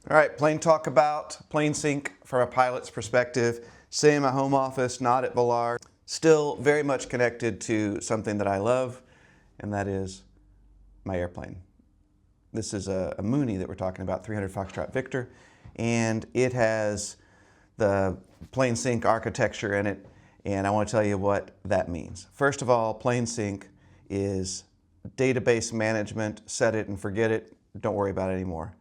All right, plane talk about PlaneSync from a pilot's perspective. Sitting in my home office, not at Villar. Still very much connected to something that I love, and that is my airplane. This is a Mooney that we're talking about, 300 Foxtrot Victor, and it has the PlaneSync architecture in it, and I want to tell you what that means. First of all, PlaneSync is database management. Set it and forget it. Don't worry about it anymore.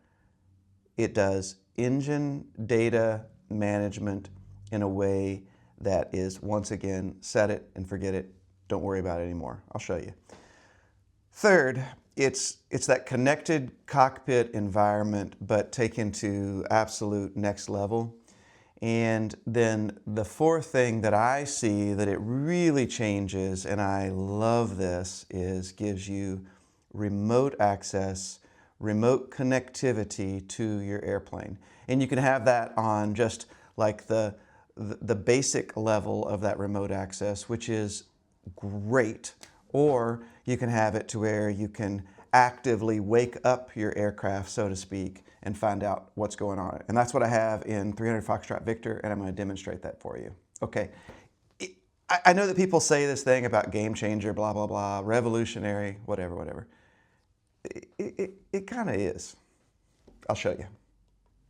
It does engine data management in a way that is, once again, set it and forget it. Don't worry about it anymore. I'll show you. Third, it's that connected cockpit environment, but taken to absolute next level. And then the fourth thing that I see that it really changes, and I love this, is gives you remote access, remote connectivity to your airplane. And you can have that on just like the basic level of that remote access, which is great. Or you can have it to where you can actively wake up your aircraft, so to speak, and find out what's going on. And that's what I have in 300 Foxtrot Victor, and I'm going to demonstrate that for you. Okay, I know that people say this thing about game changer, blah, blah, blah, revolutionary, whatever, whatever. It kind of is. I'll show you.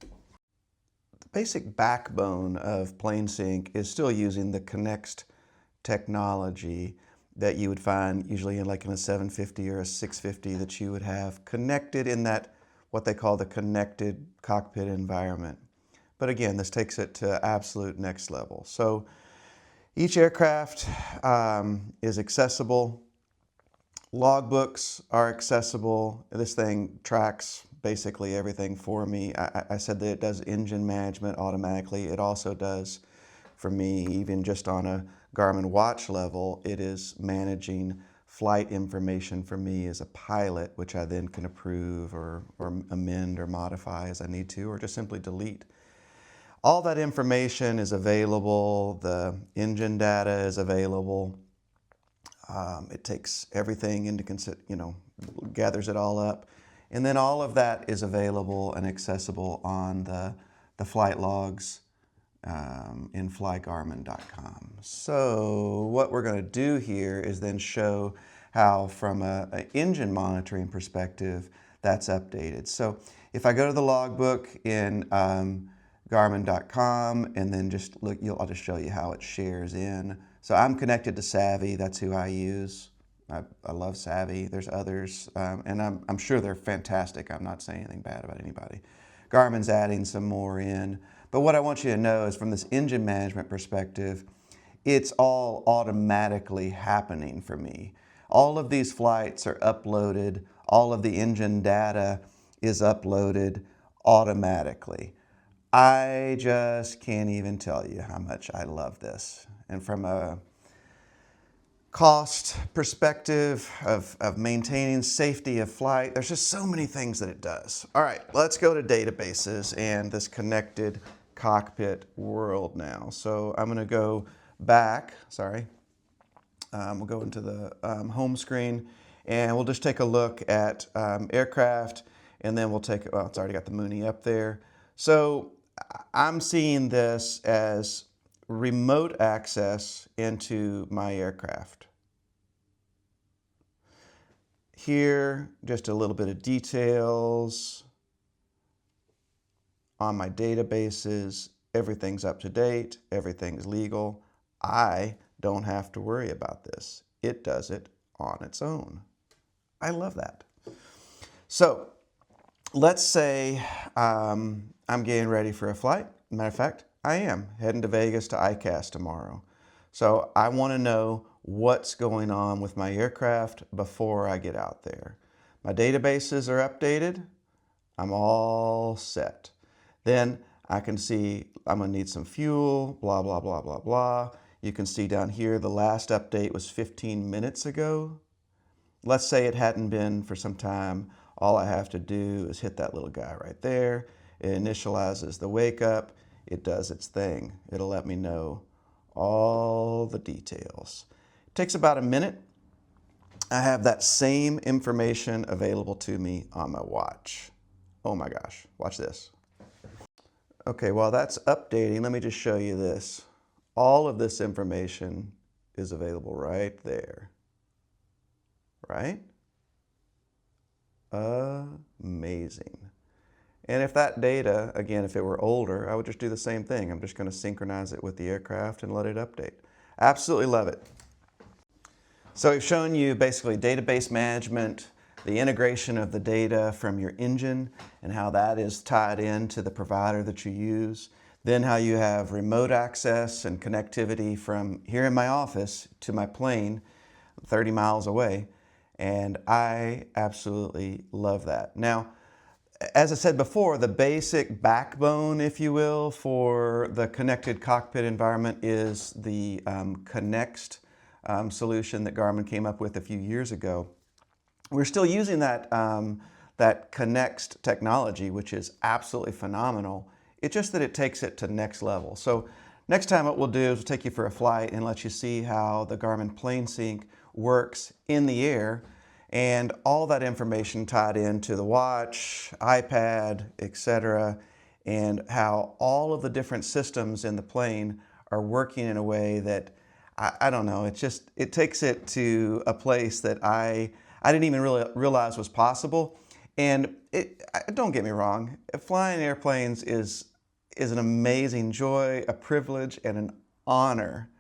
The basic backbone of PlaneSync is still using the Connect technology that you would find usually in like in a 750 or a 650 that you would have connected in that what they call the connected cockpit environment. But again, this takes it to absolute next level. So each aircraft is accessible. Logbooks are accessible. This thing tracks basically everything for me. I said that it does engine management automatically. It also does for me, even just on a Garmin watch level, it is managing flight information for me as a pilot, which I then can approve or amend or modify as I need to, or just simply delete. All that information is available. The engine data is available. It takes everything into consideration, gathers it all up. And then all of that is available and accessible on the flight logs in flygarmin.com. So what we're going to do here is then show how from an engine monitoring perspective that's updated. So if I go to the logbook in Garmin.com and then just look, I'll just show you how it shares in. So I'm connected to Savvy. That's who I use. I love Savvy. There's others, and I'm sure they're fantastic. I'm not saying anything bad about anybody. Garmin's adding some more in. But what I want you to know is from this engine management perspective, it's all automatically happening for me. All of these flights are uploaded. All of the engine data is uploaded automatically. I just can't even tell you how much I love this. And from a cost perspective of maintaining safety of flight, there's just so many things that it does. All right, let's go to databases and this connected cockpit world now. So I'm going to go back, we'll go into the home screen and we'll just take a look at aircraft, and then we'll take, well, it's already got the Mooney up there. So I'm seeing this as remote access into my aircraft. Here, just a little bit of details on my databases. Everything's up to date, everything's legal. I don't have to worry about this. It does it on its own. I love that. So let's say I'm getting ready for a flight. Matter of fact, I am heading to Vegas to ICAST tomorrow. So I want to know what's going on with my aircraft before I get out there. My databases are updated. I'm all set. Then I can see I'm going to need some fuel, blah, blah, blah, blah, blah. You can see down here the last update was 15 minutes ago. Let's say it hadn't been for some time. All I have to do is hit that little guy right there. It initializes the wake up. It does its thing. It'll let me know all the details. It takes about a minute. I have that same information available to me on my watch. Oh my gosh, watch this. Okay, while that's updating, let me just show you this. All of this information is available right there, right? Amazing. And if that data, again, if it were older, I would just do the same thing. I'm just going to synchronize it with the aircraft and let it update. Absolutely love it. So we've shown you basically database management, the integration of the data from your engine and how that is tied into the provider that you use. Then how you have remote access and connectivity from here in my office to my plane 30 miles away. And I absolutely love that. Now, as I said before, the basic backbone, if you will, for the connected cockpit environment is the Connext solution that Garmin came up with a few years ago. We're still using that, that Connext technology, which is absolutely phenomenal. It's just that it takes it to next level. So next time what we'll do is we'll take you for a flight and let you see how the Garmin PlaneSync works in the air, and all that information tied into the watch, iPad, etc., and how all of the different systems in the plane are working in a way that, I don't know, it takes it to a place that I didn't even really realize was possible. And don't get me wrong, flying airplanes is an amazing joy, a privilege, and an honor.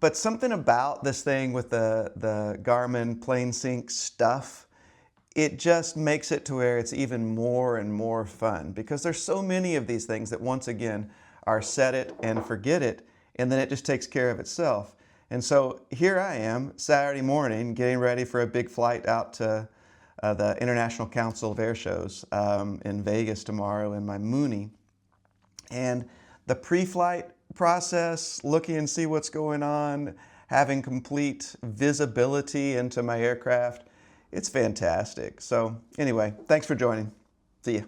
But something about this thing with the Garmin PlaneSync stuff, it just makes it to where it's even more and more fun, because there's so many of these things that once again are set it and forget it, and then it just takes care of itself. And so here I am Saturday morning getting ready for a big flight out to the International Council of Air Shows in Vegas tomorrow in my Mooney. And the pre-flight process, looking and see what's going on, having complete visibility into my aircraft, it's fantastic. So anyway, thanks for joining. See ya.